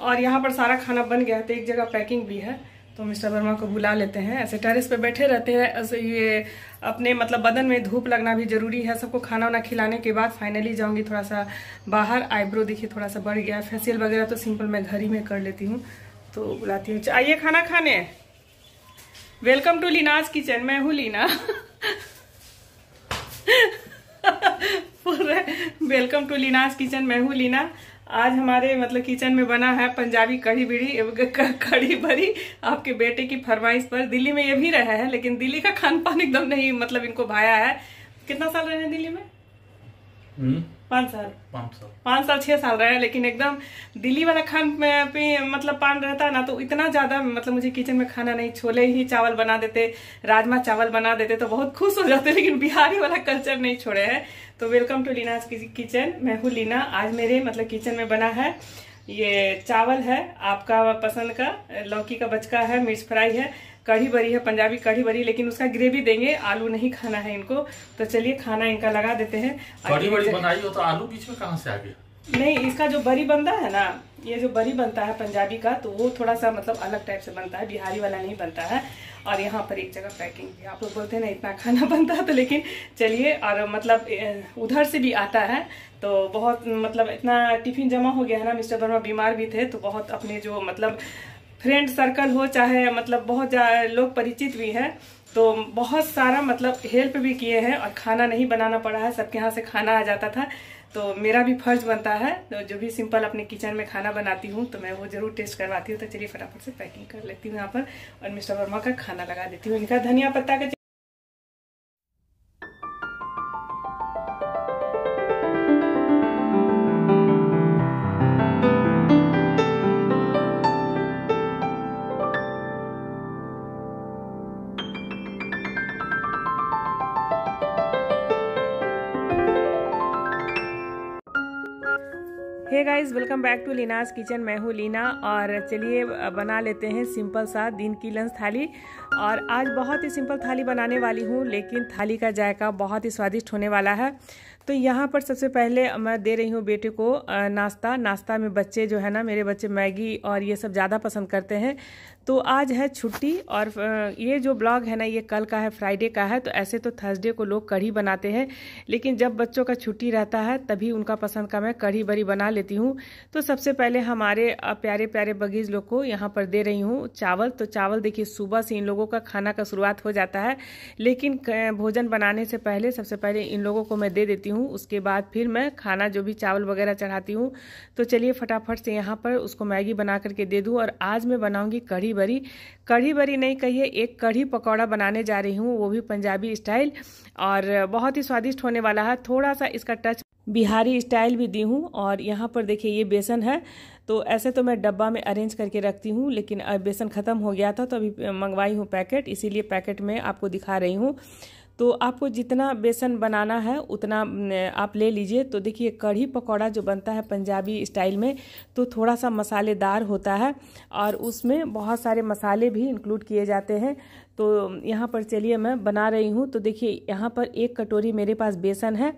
और यहाँ पर सारा खाना बन गया है, तो एक जगह पैकिंग भी है, तो मिस्टर वर्मा को बुला लेते हैं। ऐसे टेरेस पे बैठे रहते हैं, ऐसे ये अपने मतलब बदन में धूप लगना भी जरूरी है। सबको खाना वाना खिलाने के बाद फाइनली जाऊंगी थोड़ा सा बाहर। आईब्रो देखिए थोड़ा सा बढ़ गया, फेशियल वगैरह तो सिंपल मैं घर ही में कर लेती हूँ, तो बुलाती हूँ। आइए खाना खाने। वेलकम टू लीनाज किचन, मैं हूँ Leena. Welcome to Leena's kitchen, मैं हूँ लीना। आज हमारे मतलब किचन में बना है पंजाबी कढ़ी बड़ी आपके बेटे की फरमाइश पर। दिल्ली में ये भी रहा है, लेकिन दिल्ली का खान पान एकदम नहीं मतलब इनको भाया है। कितना साल रहे हैं दिल्ली में? 5 साल 6 साल रहे हैं, लेकिन एकदम दिल्ली वाला खान पे मतलब पान रहता ना, तो इतना ज्यादा मतलब मुझे किचन में खाना नहीं, छोले ही चावल बना देते, राजमा चावल बना देते तो बहुत खुश हो जाते, लेकिन बिहारी वाला कल्चर नहीं छोड़े हैं। तो वेलकम टू लीनाज किचन, मैं हूँ लीना। आज मेरे मतलब किचन में बना है ये चावल है आपका पसंद का, लौकी का बचका है, मिर्च फ्राई है, कढ़ी बड़ी है, पंजाबी कढ़ी बड़ी, लेकिन उसका ग्रेवी देंगे, आलू नहीं खाना है इनको। तो चलिए खाना इनका लगा देते हैं। कढ़ी बड़ी बनाई हो तो आलू बीच में कहाँ से आ गया? नहीं, इसका जो बड़ी बनता है ना, ये जो बड़ी बनता है पंजाबी का, तो वो थोड़ा सा मतलब अलग टाइप से बनता है, बिहारी वाला नहीं बनता है। और यहाँ पर एक जगह पैकिंग भी, आप लोग बोलते हैं ना इतना खाना बनता है, तो लेकिन चलिए। और मतलब उधर से भी आता है, तो बहुत मतलब इतना टिफिन जमा हो गया है ना। मिस्टर वर्मा बीमार भी थे, तो बहुत अपने जो मतलब फ्रेंड सर्कल हो, चाहे मतलब बहुत लोग परिचित भी हैं, तो बहुत सारा मतलब हेल्प भी किए हैं और खाना नहीं बनाना पड़ा है, सबके यहाँ से खाना आ जाता था। तो मेरा भी फर्ज बनता है, तो जो भी सिंपल अपने किचन में खाना बनाती हूँ तो मैं वो जरूर टेस्ट करवाती हूँ। तो चलिए फटाफट से पैकिंग कर लेती हूँ यहाँ पर, और मिस्टर वर्मा का खाना लगा देती हूँ। इनका धनिया पत्ता का hey guys, welcome back to Leena's kitchen, मैं हूँ लीना। और चलिए बना लेते हैं सिंपल सा दिन की लंच थाली। और आज बहुत ही सिंपल थाली बनाने वाली हूँ, लेकिन थाली का जायका बहुत ही स्वादिष्ट होने वाला है। तो यहाँ पर सबसे पहले मैं दे रही हूँ बेटे को नाश्ता में बच्चे जो है ना, मेरे बच्चे मैगी और ये सब ज़्यादा पसंद करते हैं। तो आज है छुट्टी, और ये जो ब्लॉग है ना, ये कल का है, फ्राइडे का है। तो ऐसे तो थर्सडे को लोग कढ़ी बनाते हैं, लेकिन जब बच्चों का छुट्टी रहता है तभी उनका पसंद का मैं कढ़ी बड़ी बना लेती हूँ। तो सबसे पहले हमारे प्यारे प्यारे बगीज लोग को यहाँ पर दे रही हूँ चावल। तो चावल देखिए, सुबह से इन लोगों का खाना का शुरुआत हो जाता है, लेकिन भोजन बनाने से पहले सबसे पहले इन लोगों को मैं दे देती हूँ, उसके बाद फिर मैं खाना जो भी चावल वगैरह चढ़ाती हूँ। तो चलिए फटाफट से यहाँ पर उसको मैगी बना करके दे दूँ। और आज मैं बनाऊँगी कढ़ी बड़ी नहीं कहिए, एक कढ़ी पकौड़ा बनाने जा रही हूँ, वो भी पंजाबी स्टाइल, और बहुत ही स्वादिष्ट होने वाला है। थोड़ा सा इसका टच बिहारी स्टाइल भी दी हूँ। और यहाँ पर देखिए ये बेसन है, तो ऐसे तो मैं डब्बा में अरेंज करके रखती हूँ, लेकिन बेसन ख़त्म हो गया था, तो अभी मंगवाई हूँ पैकेट, इसीलिए पैकेट में आपको दिखा रही हूँ। तो आपको जितना बेसन बनाना है उतना आप ले लीजिए। तो देखिए कढ़ी पकौड़ा जो बनता है पंजाबी स्टाइल में, तो थोड़ा सा मसालेदार होता है, और उसमें बहुत सारे मसाले भी इंक्लूड किए जाते हैं। तो यहाँ पर चलिए मैं बना रही हूँ। तो देखिए यहाँ पर 1 कटोरी मेरे पास बेसन है,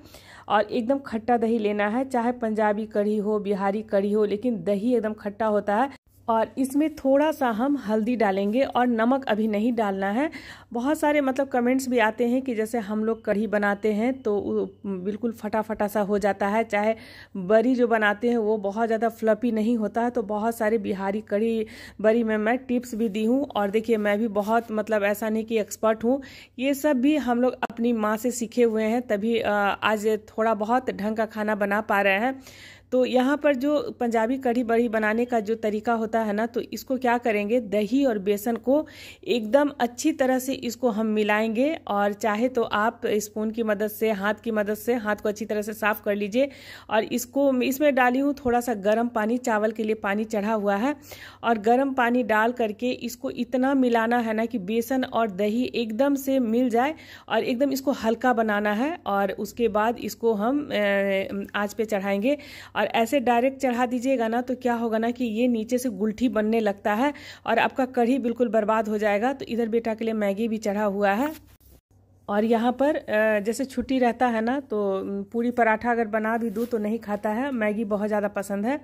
और एकदम खट्टा दही लेना है, चाहे पंजाबी कढ़ी हो, बिहारी कढ़ी हो, लेकिन दही एकदम खट्टा होता है। और इसमें थोड़ा सा हम हल्दी डालेंगे, और नमक अभी नहीं डालना है। बहुत सारे मतलब कमेंट्स भी आते हैं कि जैसे हम लोग कढ़ी बनाते हैं तो बिल्कुल फटा सा हो जाता है, चाहे बड़ी जो बनाते हैं वो बहुत ज़्यादा फ्लफी नहीं होता है। तो बहुत सारे बिहारी कढ़ी बड़ी में मैं टिप्स भी दी हूँ। और देखिए मैं भी बहुत मतलब ऐसा नहीं कि एक्सपर्ट हूँ, ये सब भी हम लोग अपनी माँ से सीखे हुए हैं, तभी आज थोड़ा बहुत ढंग का खाना बना पा रहे हैं। तो यहाँ पर जो पंजाबी कढ़ी बड़ी बनाने का जो तरीका होता है ना, तो इसको क्या करेंगे, दही और बेसन को एकदम अच्छी तरह से इसको हम मिलाएंगे। और चाहे तो आप स्पून की मदद से, हाथ की मदद से हाथ को अच्छी तरह से साफ कर लीजिए। और इसको इसमें डाली हूँ थोड़ा सा गर्म पानी, चावल के लिए पानी चढ़ा हुआ है, और गर्म पानी डाल करके इसको इतना मिलाना है ना कि बेसन और दही एकदम से मिल जाए, और एकदम इसको हल्का बनाना है। और उसके बाद इसको हम आंच पे चढ़ाएंगे। और ऐसे डायरेक्ट चढ़ा दीजिएगा ना, तो क्या होगा ना कि ये नीचे से गुलठी बनने लगता है, और आपका कढ़ी बिल्कुल बर्बाद हो जाएगा। तो इधर बेटा के लिए मैगी भी चढ़ा हुआ है। और यहाँ पर जैसे छुट्टी रहता है ना, तो पूरी पराठा अगर बना भी दूँ तो नहीं खाता है। मैगी बहुत ज़्यादा पसंद है।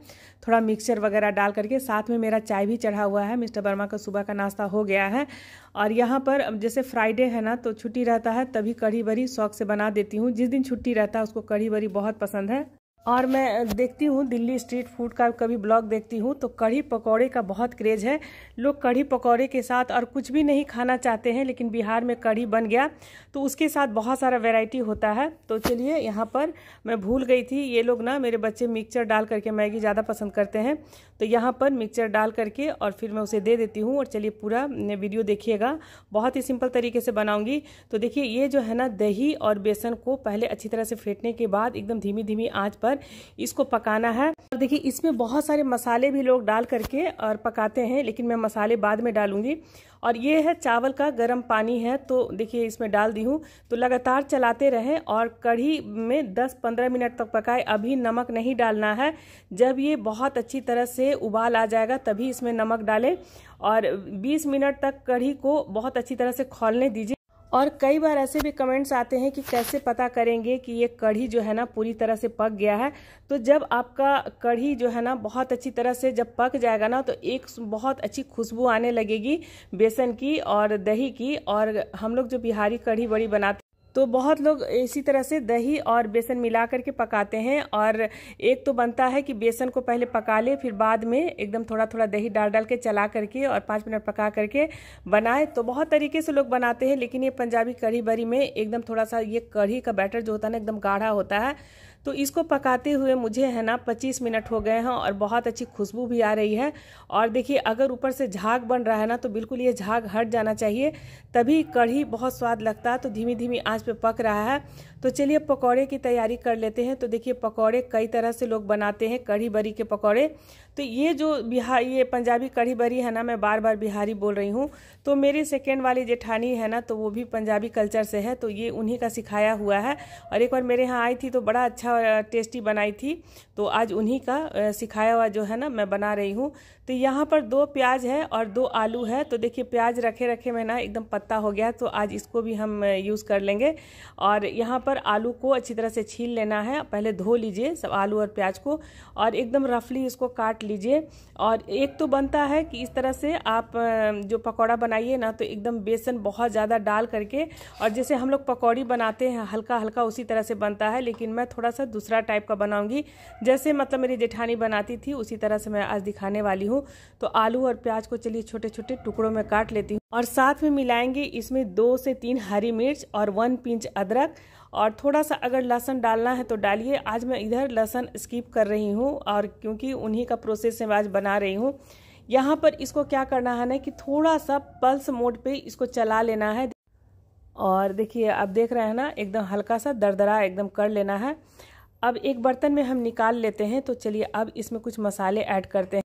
थोड़ा मिक्सचर वगैरह डाल करके, साथ में मेरा चाय भी चढ़ा हुआ है। मिस्टर वर्मा का सुबह का नाश्ता हो गया है। और यहाँ पर जैसे फ्राइडे है ना, तो छुट्टी रहता है, तभी कढ़ी बड़ी शौक से बना देती हूँ। जिस दिन छुट्टी रहता है उसको कढ़ी बड़ी बहुत पसंद है। और मैं देखती हूँ दिल्ली स्ट्रीट फूड का कभी ब्लॉग देखती हूँ, तो कढ़ी पकौड़े का बहुत क्रेज है। लोग कढ़ी पकौड़े के साथ और कुछ भी नहीं खाना चाहते हैं, लेकिन बिहार में कढ़ी बन गया तो उसके साथ बहुत सारा वैरायटी होता है। तो चलिए, यहाँ पर मैं भूल गई थी, ये लोग ना, मेरे बच्चे मिक्सचर डाल करके मैगी ज़्यादा पसंद करते हैं, तो यहाँ पर मिक्सचर डाल करके और फिर मैं उसे दे देती हूँ। और चलिए पूरा वीडियो देखिएगा, बहुत ही सिंपल तरीके से बनाऊँगी। तो देखिए, ये जो है ना, दही और बेसन को पहले अच्छी तरह से फेंटने के बाद एकदम धीमी धीमी आँच पर इसको पकाना है। और देखिए, इसमें बहुत सारे मसाले भी लोग डाल करके और पकाते हैं, लेकिन मैं मसाले बाद में डालूंगी। और ये है चावल का गर्म पानी है, तो देखिए इसमें डाल दी हूँ। तो लगातार चलाते रहें और कढ़ी में 10-15 मिनट तक पकाए। अभी नमक नहीं डालना है, जब ये बहुत अच्छी तरह से उबाल आ जाएगा तभी इसमें नमक डालें। और 20 मिनट तक कढ़ी को बहुत अच्छी तरह से खौलने दीजिए। और कई बार ऐसे भी कमेंट्स आते हैं कि कैसे पता करेंगे कि ये कढ़ी जो है ना पूरी तरह से पक गया है। तो जब आपका कढ़ी जो है ना बहुत अच्छी तरह से जब पक जाएगा ना, तो एक बहुत अच्छी खुशबू आने लगेगी बेसन की और दही की। और हम लोग जो बिहारी कढ़ी बड़ी बनाते, तो बहुत लोग इसी तरह से दही और बेसन मिला करके पकाते हैं। और एक तो बनता है कि बेसन को पहले पका ले, फिर बाद में एकदम थोड़ा थोड़ा दही डाल डाल के चला करके और 5 मिनट पका करके बनाए। तो बहुत तरीके से लोग बनाते हैं, लेकिन ये पंजाबी कढ़ी बरी में एकदम थोड़ा सा ये कढ़ी का बैटर जो होता है ना, एकदम गाढ़ा होता है। तो इसको पकाते हुए मुझे है ना 25 मिनट हो गए हैं और बहुत अच्छी खुशबू भी आ रही है। और देखिए, अगर ऊपर से झाग बन रहा है ना, तो बिल्कुल ये झाग हट जाना चाहिए, तभी कढ़ी बहुत स्वाद लगता है। तो धीमी धीमी आंच पे पक रहा है। तो चलिए पकौड़े की तैयारी कर लेते हैं। तो देखिए, पकौड़े कई तरह से लोग बनाते हैं, कढ़ी बरी के पकौड़े। तो ये जो ये पंजाबी कढ़ी बरी है ना, मैं बार बार बिहारी बोल रही हूँ, तो मेरी सेकेंड वाली जेठानी है ना, तो वो भी पंजाबी कल्चर से है, तो ये उन्हीं का सिखाया हुआ है। और एक बार मेरे यहाँ आई थी तो बड़ा अच्छा टेस्टी बनाई थी, तो आज उन्हीं का सिखाया हुआ जो है ना मैं बना रही हूँ। तो यहाँ पर 2 प्याज है और 2 आलू है। तो देखिए, प्याज रखे रखे में ना एकदम पत्ता हो गया, तो आज इसको भी हम यूज़ कर लेंगे। और यहाँ पर आलू को अच्छी तरह से छील लेना है, पहले धो लीजिए सब आलू और प्याज को, और एकदम रफली इसको काट लीजिए। और एक तो बनता है कि इस तरह से आप जो पकौड़ा बनाइए ना, तो एकदम बेसन बहुत ज़्यादा डाल करके, और जैसे हम लोग पकौड़ी बनाते हैं हल्का हल्का उसी तरह से बनता है, लेकिन मैं थोड़ा सा दूसरा टाइप का बनाऊंगी, जैसे मतलब मेरी जेठानी बनाती थी उसी तरह से मैं आज दिखाने वाली हूँ। तो आलू और प्याज को चलिए छोटे छोटे टुकड़ों में काट लेती हूँ, और साथ में मिलाएंगे इसमें 2 से 3 हरी मिर्च और 1 पिंच अदरक, और थोड़ा सा अगर लहसुन डालना है तो डालिए। आज मैं इधर लहसुन स्किप कर रही हूँ, और क्योंकि उन्हीं का प्रोसेस से मैं आज बना रही हूँ। यहाँ पर इसको क्या करना है ना, कि थोड़ा सा पल्स मोड पे इसको चला लेना है। और देखिए, अब देख रहे हैं ना, एकदम हल्का सा दरदरा एकदम कर लेना है। अब एक बर्तन में हम निकाल लेते हैं। तो चलिए अब इसमें कुछ मसाले ऐड करते हैं।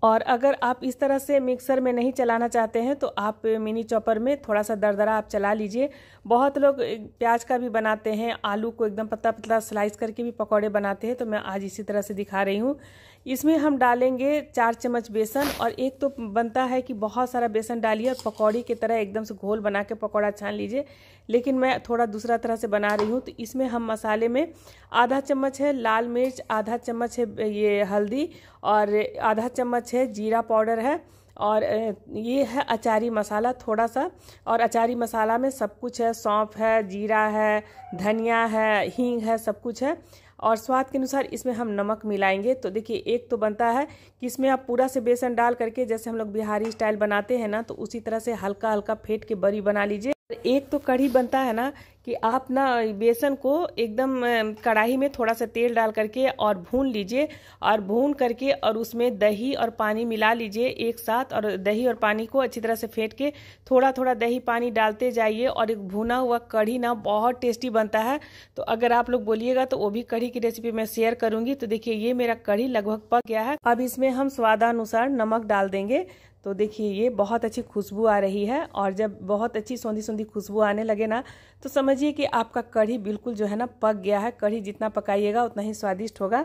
और अगर आप इस तरह से मिक्सर में नहीं चलाना चाहते हैं, तो आप मिनी चॉपर में थोड़ा सा दरदरा आप चला लीजिए। बहुत लोग प्याज का भी बनाते हैं, आलू को एकदम पतला पतला स्लाइस करके भी पकौड़े बनाते हैं, तो मैं आज इसी तरह से दिखा रही हूँ। इसमें हम डालेंगे 4 चम्मच बेसन, और एक तो बनता है कि बहुत सारा बेसन डालिए और पकौड़ी की तरह एकदम से घोल बना के पकौड़ा छान लीजिए, लेकिन मैं थोड़ा दूसरा तरह से बना रही हूँ। तो इसमें हम मसाले में आधा चम्मच है लाल मिर्च, आधा चम्मच है ये हल्दी, और आधा चम्मच है जीरा पाउडर है, और ये है अचारी मसाला थोड़ा सा। और अचारी मसाला में सब कुछ है, सौंफ है, जीरा है, धनिया है, हींग है, सब कुछ है। और स्वाद के अनुसार इसमें हम नमक मिलाएंगे। तो देखिए, एक तो बनता है कि इसमें आप पूरा से बेसन डाल करके, जैसे हम लोग बिहारी स्टाइल बनाते हैं ना, तो उसी तरह से हल्का हल्का फेंट के बरी बना लीजिए। एक तो कढ़ी बनता है ना कि आप ना बेसन को एकदम कढ़ाई में थोड़ा सा तेल डाल करके और भून लीजिए, और भून करके और उसमें दही और पानी मिला लीजिए एक साथ, और दही और पानी को अच्छी तरह से फेंट के थोड़ा थोड़ा दही पानी डालते जाइए। और एक भुना हुआ कढ़ी ना बहुत टेस्टी बनता है। तो अगर आप लोग बोलिएगा तो वो भी कढ़ी की रेसिपी मैं शेयर करूंगी। तो देखिए, ये मेरा कढ़ी लगभग पक गया है। अब इसमें हम स्वादानुसार नमक डाल देंगे। तो देखिए, ये बहुत अच्छी खुशबू आ रही है, और जब बहुत अच्छी सौंधी सौंधी खुशबू आने लगे ना, तो समझिए कि आपका कढ़ी बिल्कुल जो है ना पक गया है। कढ़ी जितना पकाइएगा उतना ही स्वादिष्ट होगा।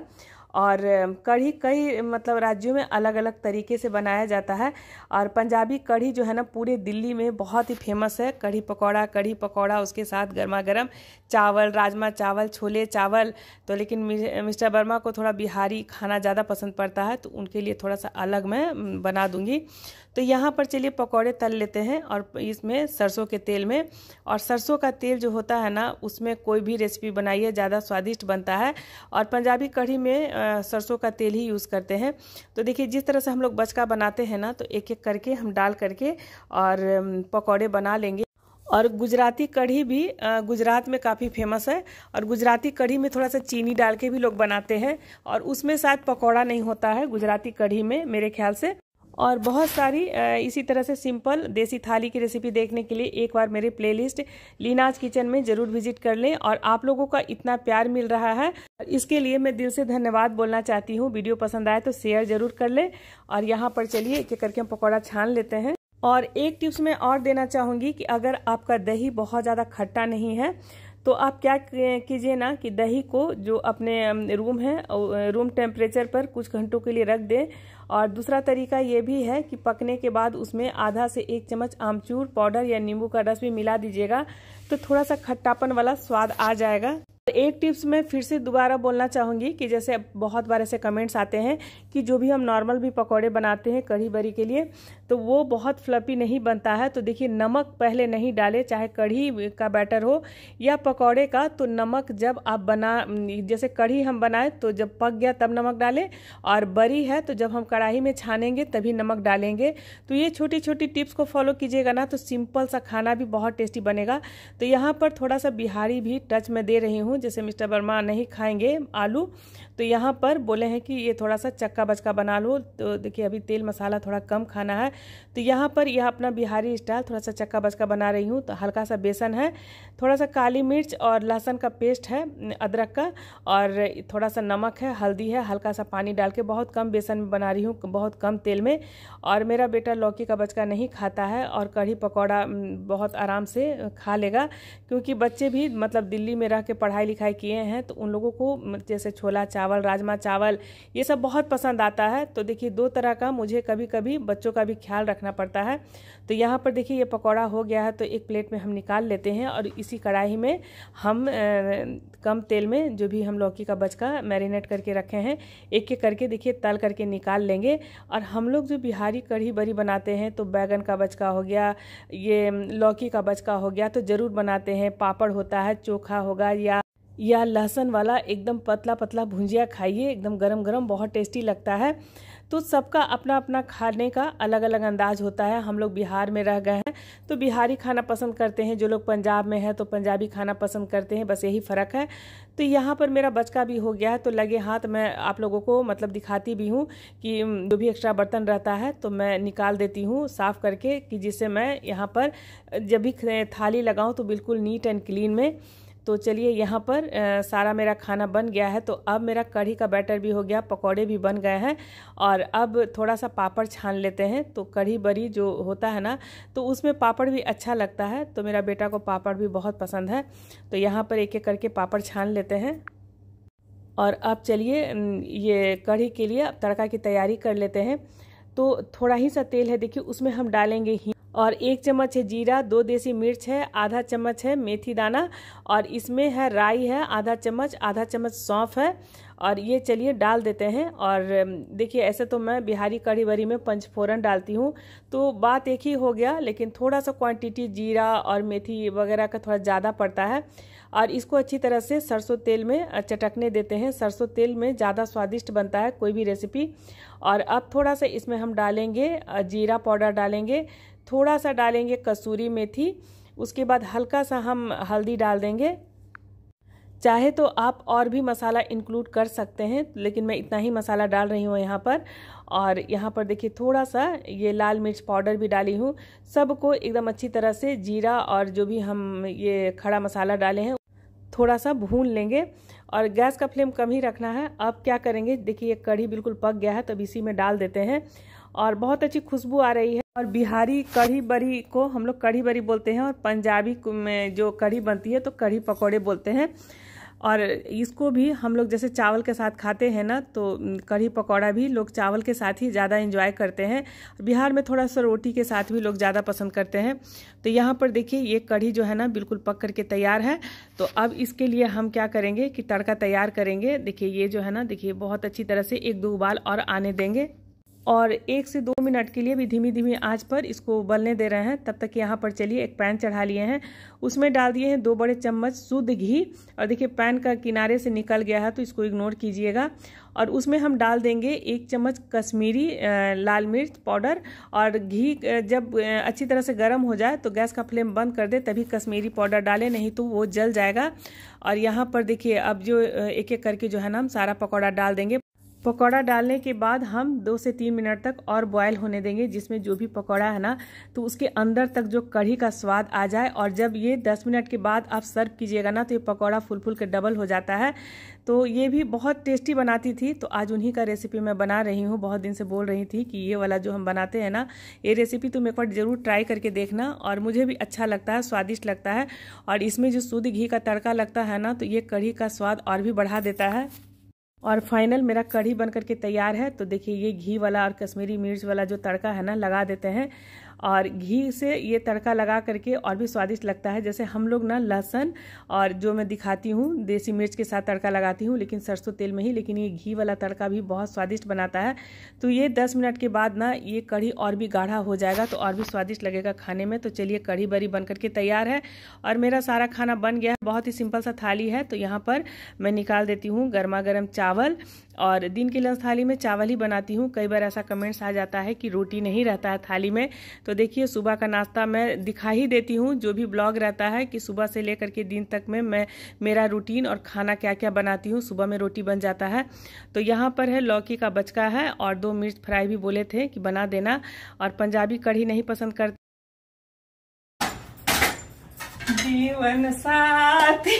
और कढ़ी कई मतलब राज्यों में अलग अलग तरीके से बनाया जाता है। और पंजाबी कढ़ी जो है ना पूरे दिल्ली में बहुत ही फेमस है। कढ़ी पकौड़ा उसके साथ गर्मा गर्म चावल, राजमा चावल, छोले चावल। तो लेकिन मिस्टर वर्मा को थोड़ा बिहारी खाना ज़्यादा पसंद पड़ता है, तो उनके लिए थोड़ा सा अलग मैं बना दूंगी। तो यहाँ पर चलिए पकौड़े तल लेते हैं, और इसमें सरसों के तेल में। और सरसों का तेल जो होता है ना, उसमें कोई भी रेसिपी बनाइए ज़्यादा स्वादिष्ट बनता है। और पंजाबी कढ़ी में सरसों का तेल ही यूज़ करते हैं। तो देखिए जिस तरह से हम लोग बचका बनाते हैं ना, तो एक एक करके हम डाल करके और पकौड़े बना लेंगे। और गुजराती कढ़ी भी गुजरात में काफ़ी फेमस है। और गुजराती कढ़ी में थोड़ा सा चीनी डाल के भी लोग बनाते हैं, और उसमें शायद पकौड़ा नहीं होता है गुजराती कढ़ी में मेरे ख्याल से। और बहुत सारी इसी तरह से सिंपल देसी थाली की रेसिपी देखने के लिए एक बार मेरे प्लेलिस्ट लीनाज किचन में ज़रूर विजिट कर लें। और आप लोगों का इतना प्यार मिल रहा है, इसके लिए मैं दिल से धन्यवाद बोलना चाहती हूँ। वीडियो पसंद आए तो शेयर ज़रूर कर लें। और यहाँ पर चलिए एक एक करके हम पकौड़ा छान लेते हैं। और एक टिप्स मैं और देना चाहूँगी कि अगर आपका दही बहुत ज़्यादा खट्टा नहीं है, तो आप क्या कीजिए ना कि दही को जो अपने रूम टेम्परेचर पर कुछ घंटों के लिए रख दें। और दूसरा तरीका ये भी है कि पकने के बाद उसमें आधा से 1 चम्मच आमचूर पाउडर या नींबू का रस भी मिला दीजिएगा, तो थोड़ा सा खट्टापन वाला स्वाद आ जाएगा। एक टिप्स मैं फिर से दोबारा बोलना चाहूँगी कि जैसे बहुत बार ऐसे कमेंट्स आते हैं कि जो भी हम नॉर्मल भी पकौड़े बनाते हैं कढ़ी बरी के लिए, तो वो बहुत फ्लफी नहीं बनता है। तो देखिए नमक पहले नहीं डालें, चाहे कढ़ी का बैटर हो या पकौड़े का। तो नमक जब आप जैसे कढ़ी हम बनाएं तो जब पक गया तब नमक डालें, और बरी है तो जब हम कढ़ाई में छानेंगे तभी नमक डालेंगे। तो ये छोटी छोटी टिप्स को फॉलो कीजिएगा ना, तो सिंपल सा खाना भी बहुत टेस्टी बनेगा। तो यहाँ पर थोड़ा सा बिहारी भी टच मैं दे रही हूँ। जैसे मिस्टर वर्मा नहीं खाएंगे आलू, तो यहाँ पर बोले हैं कि ये थोड़ा सा चक्का बचका बना लो। तो देखिए अभी तेल मसाला थोड़ा कम खाना है, तो यहाँ पर यह अपना बिहारी स्टाइल थोड़ा सा चक्का बचका बना रही हूँ। तो हल्का सा बेसन है, थोड़ा सा काली मिर्च और लहसुन का पेस्ट है, अदरक का, और थोड़ा सा नमक है, हल्दी है, हल्का सा पानी डाल के बहुत कम बेसन में बना रही हूँ, बहुत कम तेल में। और मेरा बेटा लौकी का बचका नहीं खाता है, और कढ़ी पकौड़ा बहुत आराम से खा लेगा, क्योंकि बच्चे भी मतलब दिल्ली में रह के पढ़ाई लिखाई किए हैं, तो उन लोगों को जैसे छोला चावल, राजमा चावल, ये सब बहुत पसंद आता है। तो देखिए 2 तरह का मुझे कभी कभी बच्चों का भी ख्याल रखना पड़ता है। तो यहाँ पर देखिए ये पकौड़ा हो गया है, तो एक प्लेट में हम निकाल लेते हैं। और इसी कढ़ाई में हम कम तेल में जो भी हम लौकी का बचका मैरिनेट करके रखे हैं, एक एक करके देखिए तल करके निकाल लेंगे। और हम लोग जो बिहारी कढ़ी बरी बनाते हैं, तो बैगन का बचका हो गया, ये लौकी का बचका हो गया, तो ज़रूर बनाते हैं। पापड़ होता है, चोखा होगा, या लहसुन वाला एकदम पतला पतला भुंजिया खाइए, एकदम गरम गरम बहुत टेस्टी लगता है। तो सबका अपना अपना खाने का अलग अलग अंदाज होता है। हम लोग बिहार में रह गए हैं तो बिहारी खाना पसंद करते हैं, जो लोग पंजाब में है तो पंजाबी खाना पसंद करते हैं, बस यही फ़र्क है। तो यहाँ पर मेरा बचका भी हो गया है, तो लगे हाथ मैं आप लोगों को मतलब दिखाती भी हूँ कि जो भी एक्स्ट्रा बर्तन रहता है तो मैं निकाल देती हूँ साफ़ करके, कि जिससे मैं यहाँ पर जब भी थाली लगाऊँ तो बिल्कुल नीट एंड क्लीन में। तो चलिए यहाँ पर सारा मेरा खाना बन गया है। तो अब मेरा कढ़ी का बैटर भी हो गया, पकौड़े भी बन गए हैं, और अब थोड़ा सा पापड़ छान लेते हैं। तो कढ़ी बरी जो होता है ना, तो उसमें पापड़ भी अच्छा लगता है, तो मेरा बेटा को पापड़ भी बहुत पसंद है। तो यहाँ पर एक एक करके पापड़ छान लेते हैं। और अब चलिए ये कढ़ी के लिए अब तड़का की तैयारी कर लेते हैं। तो थोड़ा ही सा तेल है, देखिए उसमें हम डालेंगे ही, और 1 चम्मच है जीरा, 2 देसी मिर्च है, आधा चम्मच है मेथी दाना, और इसमें है राई है आधा चम्मच सौंफ है। और ये चलिए डाल देते हैं। और देखिए ऐसे तो मैं बिहारी कढ़ी बरी में पंचफोरन डालती हूँ, तो बात एक ही हो गया, लेकिन थोड़ा सा क्वांटिटी जीरा और मेथी वगैरह का थोड़ा ज़्यादा पड़ता है। और इसको अच्छी तरह से सरसों तेल में चटकने देते हैं। सरसों तेल में ज़्यादा स्वादिष्ट बनता है कोई भी रेसिपी। और अब थोड़ा सा इसमें हम डालेंगे जीरा पाउडर डालेंगे, थोड़ा सा डालेंगे कसूरी मेथी, उसके बाद हल्का सा हम हल्दी डाल देंगे। चाहे तो आप और भी मसाला इंक्लूड कर सकते हैं, लेकिन मैं इतना ही मसाला डाल रही हूँ यहाँ पर। और यहाँ पर देखिए थोड़ा सा ये लाल मिर्च पाउडर भी डाली हूँ। सबको एकदम अच्छी तरह से जीरा और जो भी हम ये खड़ा मसाला डाले हैं थोड़ा सा भून लेंगे, और गैस का फ्लेम कम ही रखना है। अब क्या करेंगे, देखिए ये कढ़ी बिल्कुल पक गया है, तब इसी में डाल देते हैं, और बहुत अच्छी खुशबू आ रही है। और बिहारी कढ़ी बरी को हम लोग कढ़ी बरी बोलते हैं, और पंजाबी में जो कढ़ी बनती है तो कढ़ी पकौड़े बोलते हैं। और इसको भी हम लोग जैसे चावल के साथ खाते हैं ना, तो कढ़ी पकौड़ा भी लोग चावल के साथ ही ज़्यादा एंजॉय करते हैं। बिहार में थोड़ा सा रोटी के साथ भी लोग ज़्यादा पसंद करते हैं। तो यहाँ पर देखिए ये कढ़ी जो है ना बिल्कुल पक करके तैयार है। तो अब इसके लिए हम क्या करेंगे कि तड़का तैयार करेंगे। देखिए ये जो है ना, देखिए बहुत अच्छी तरह से 1-2 उबाल और आने देंगे और 1 से 2 मिनट के लिए भी धीमी धीमी आंच पर इसको उबलने दे रहे हैं। तब तक यहाँ पर चलिए एक पैन चढ़ा लिए हैं, उसमें डाल दिए हैं 2 बड़े चम्मच शुद्ध घी। और देखिए पैन का किनारे से निकल गया है तो इसको इग्नोर कीजिएगा। और उसमें हम डाल देंगे 1 चम्मच कश्मीरी लाल मिर्च पाउडर। और घी जब अच्छी तरह से गर्म हो जाए तो गैस का फ्लेम बंद कर दे, तभी कश्मीरी पाउडर डालें, नहीं तो वो जल जाएगा। और यहाँ पर देखिए अब जो एक एक करके जो है ना हम सारा पकौड़ा डाल देंगे। पकौड़ा डालने के बाद हम 2 से 3 मिनट तक और बॉयल होने देंगे, जिसमें जो भी पकौड़ा है ना तो उसके अंदर तक जो कढ़ी का स्वाद आ जाए। और जब ये 10 मिनट के बाद आप सर्व कीजिएगा ना तो ये पकौड़ा फुल के डबल हो जाता है। तो ये भी बहुत टेस्टी बनाती थी, तो आज उन्हीं का रेसिपी मैं बना रही हूँ। बहुत दिन से बोल रही थी कि ये वाला जो हम बनाते हैं ना, ये रेसिपी तुम एक बार ज़रूर ट्राई करके देखना। और मुझे भी अच्छा लगता है, स्वादिष्ट लगता है। और इसमें जो शुद्ध घी का तड़का लगता है ना, तो ये कढ़ी का स्वाद और भी बढ़ा देता है। और फाइनल मेरा कढ़ी बन करके तैयार है। तो देखिए ये घी वाला और कश्मीरी मिर्च वाला जो तड़का है ना लगा देते हैं। और घी से ये तड़का लगा करके और भी स्वादिष्ट लगता है। जैसे हम लोग ना लहसुन और जो मैं दिखाती हूँ देसी मिर्च के साथ तड़का लगाती हूँ, लेकिन सरसों तेल में ही, लेकिन ये घी वाला तड़का भी बहुत स्वादिष्ट बनाता है। तो ये 10 मिनट के बाद ना ये कढ़ी और भी गाढ़ा हो जाएगा तो और भी स्वादिष्ट लगेगा खाने में। तो चलिए कढ़ी बड़ी बन करके तैयार है और मेरा सारा खाना बन गया है। बहुत ही सिंपल सा थाली है। तो यहाँ पर मैं निकाल देती हूँ गर्मा गर्म चावल। और दिन की लंच थाली में चावल ही बनाती हूँ। कई बार ऐसा कमेंट्स आ जाता है कि रोटी नहीं रहता है थाली में। तो देखिए सुबह का नाश्ता मैं दिखा ही देती हूँ, जो भी ब्लॉग रहता है कि सुबह से लेकर के दिन तक में मैं मेरा रूटीन और खाना क्या क्या बनाती हूँ। सुबह में रोटी बन जाता है। तो यहाँ पर है लौकी का बचका है और 2 मिर्च फ्राई भी बोले थे कि बना देना। और पंजाबी कढ़ी नहीं पसंद करते। जीवन साथी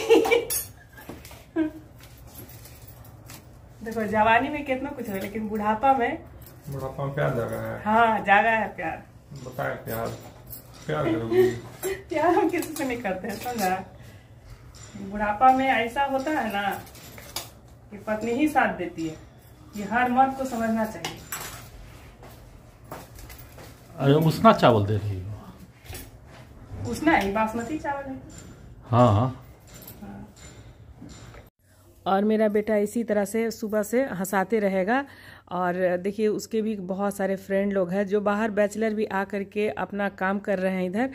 देखो जवानी में कितना कुछ है, लेकिन बुढ़ापा में प्यार जागा है। हाँ जागा है प्यार। बताए प्यार करोगी? प्यार हम किसी से नहीं करते हैं, समझा। बुढ़ापा में ऐसा होता है ना कि पत्नी ही साथ देती है। ये हर मर्द को समझना चाहिए। अरे उसना चावल दे रही हो? उसना ही बासमती चावल है। हाँ हाँ। और मेरा बेटा इसी तरह से सुबह से हंसाते रहेगा। और देखिए उसके भी बहुत सारे फ्रेंड लोग हैं जो बाहर बैचलर भी आ करके अपना काम कर रहे हैं इधर।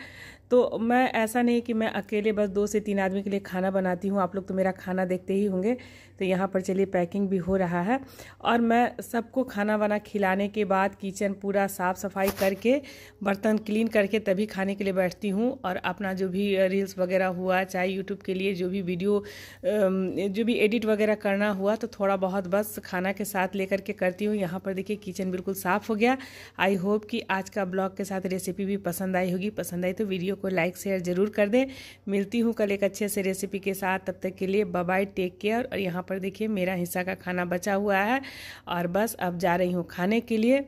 तो मैं ऐसा नहीं कि मैं अकेले बस 2 से 3 आदमी के लिए खाना बनाती हूँ। आप लोग तो मेरा खाना देखते ही होंगे। तो यहाँ पर चलिए पैकिंग भी हो रहा है। और मैं सबको खाना वाना खिलाने के बाद किचन पूरा साफ़ सफाई करके बर्तन क्लीन करके तभी खाने के लिए बैठती हूँ। और अपना जो भी रील्स वगैरह हुआ, चाहे यूट्यूब के लिए जो भी वीडियो जो भी एडिट वगैरह करना हुआ, तो थोड़ा बहुत बस खाना के साथ लेकर के करती हूँ। यहाँ पर देखिए किचन बिल्कुल साफ़ हो गया। आई होप कि आज का ब्लॉग के साथ रेसिपी भी पसंद आई होगी। पसंद आई तो वीडियो को लाइक शेयर ज़रूर कर दें। मिलती हूँ कल एक अच्छे से रेसिपी के साथ। तब तक के लिए बाय बाय, टेक केयर। और यहाँ पर देखिए मेरा हिस्सा का खाना बचा हुआ है और बस अब जा रही हूँ खाने के लिए।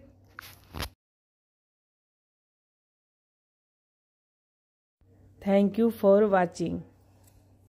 Thank you for watching.